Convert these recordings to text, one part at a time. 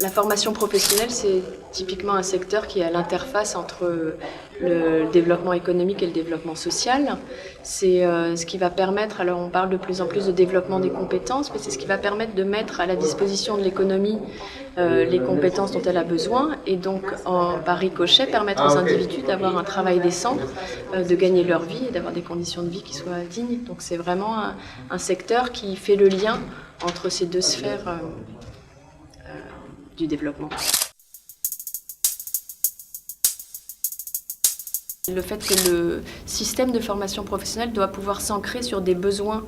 La formation professionnelle, c'est typiquement un secteur qui est à l'interface entre le développement économique et le développement social. C'est ce qui va permettre, alors on parle de plus en plus de développement des compétences, mais c'est ce qui va permettre de mettre à la disposition de l'économie les compétences dont elle a besoin et donc par ricochet permettre aux individus d'avoir un travail décent, de gagner leur vie et d'avoir des conditions de vie qui soient dignes. Donc c'est vraiment un secteur qui fait le lien entre ces deux sphères du développement. Le fait que le système de formation professionnelle doit pouvoir s'ancrer sur des besoins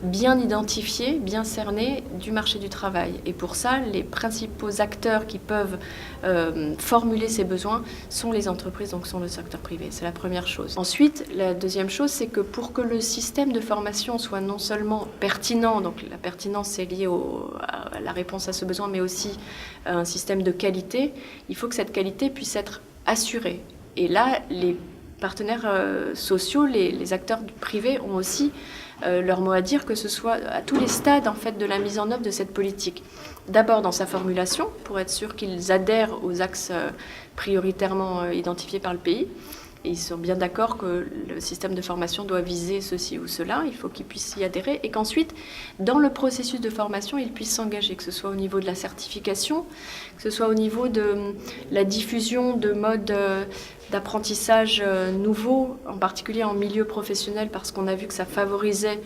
bien identifiés, bien cernés du marché du travail. Et pour ça, les principaux acteurs qui peuvent formuler ces besoins sont les entreprises, donc sont le secteur privé. C'est la première chose. Ensuite, la deuxième chose, c'est que pour que le système de formation soit non seulement pertinent, donc la pertinence c'est lié à la réponse à ce besoin, mais aussi à un système de qualité, il faut que cette qualité puisse être assurée. Et là, les partenaires sociaux, les acteurs du privé ont aussi leur mot à dire, que ce soit à tous les stades en fait, de la mise en œuvre de cette politique. D'abord dans sa formulation, pour être sûr qu'ils adhèrent aux axes prioritairement identifiés par le pays. Et ils sont bien d'accord que le système de formation doit viser ceci ou cela, il faut qu'ils puissent y adhérer, et qu'ensuite, dans le processus de formation, ils puissent s'engager, que ce soit au niveau de la certification, que ce soit au niveau de la diffusion de modes d'apprentissage nouveaux, en particulier en milieu professionnel, parce qu'on a vu que ça favorisait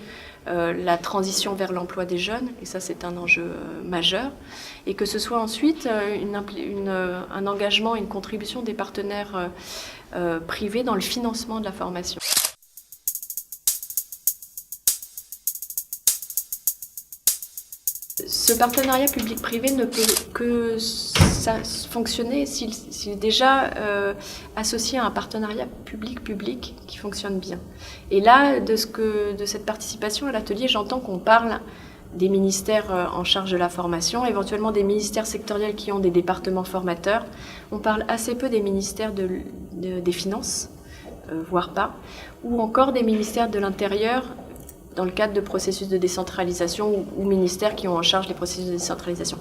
la transition vers l'emploi des jeunes, et ça c'est un enjeu majeur, et que ce soit ensuite un engagement, une contribution des partenaires privés dans le financement de la formation. Ce partenariat public-privé ne peut que fonctionner s'il est déjà associé à un partenariat public-public qui fonctionne bien. Et là, de cette participation à l'atelier, j'entends qu'on parle des ministères en charge de la formation, éventuellement des ministères sectoriels qui ont des départements formateurs. On parle assez peu des ministères des Finances, voire pas, ou encore des ministères de l'Intérieur, dans le cadre de processus de décentralisation ou ministères qui ont en charge les processus de décentralisation.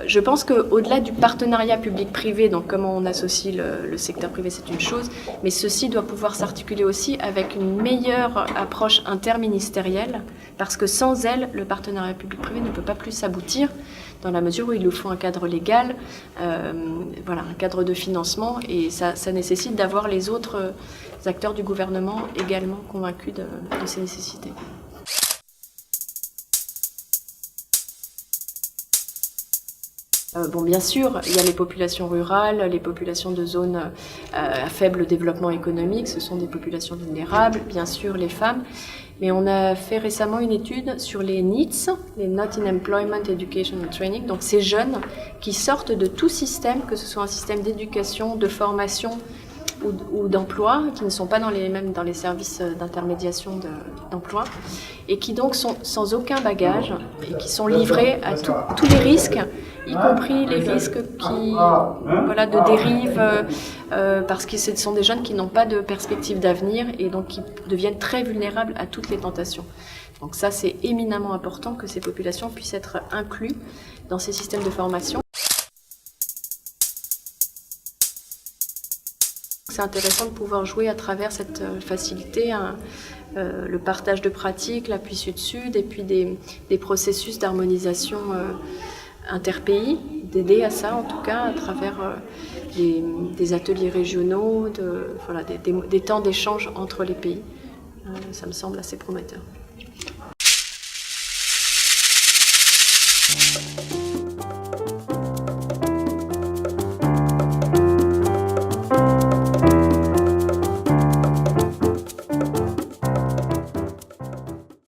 Je pense qu'au-delà du partenariat public-privé, donc comment on associe le secteur privé, c'est une chose, mais ceci doit pouvoir s'articuler aussi avec une meilleure approche interministérielle, parce que sans elle, le partenariat public-privé ne peut pas plus s'aboutir, dans la mesure où il nous faut un cadre légal, voilà, un cadre de financement, et ça nécessite d'avoir les autres acteurs du gouvernement également convaincus de ces nécessités. Bon, bien sûr, il y a les populations rurales, les populations de zones à faible développement économique, ce sont des populations vulnérables, bien sûr les femmes, mais on a fait récemment une étude sur les NEETs, les Not in Employment, Education and Training, donc ces jeunes qui sortent de tout système, que ce soit un système d'éducation, de formation ou d'emploi, qui ne sont pas même dans les services d'intermédiation d'emploi, et qui donc sont sans aucun bagage et qui sont livrés à tous les risques, y compris les risques de dérive, parce que ce sont des jeunes qui n'ont pas de perspective d'avenir et donc qui deviennent très vulnérables à toutes les tentations. Donc ça, c'est éminemment important que ces populations puissent être incluses dans ces systèmes de formation. C'est intéressant de pouvoir jouer à travers cette facilité, le partage de pratiques, l'appui sud-sud, et puis des processus d'harmonisation interpays, d'aider à ça en tout cas à travers des ateliers régionaux, des temps d'échange entre les pays. Ça me semble assez prometteur.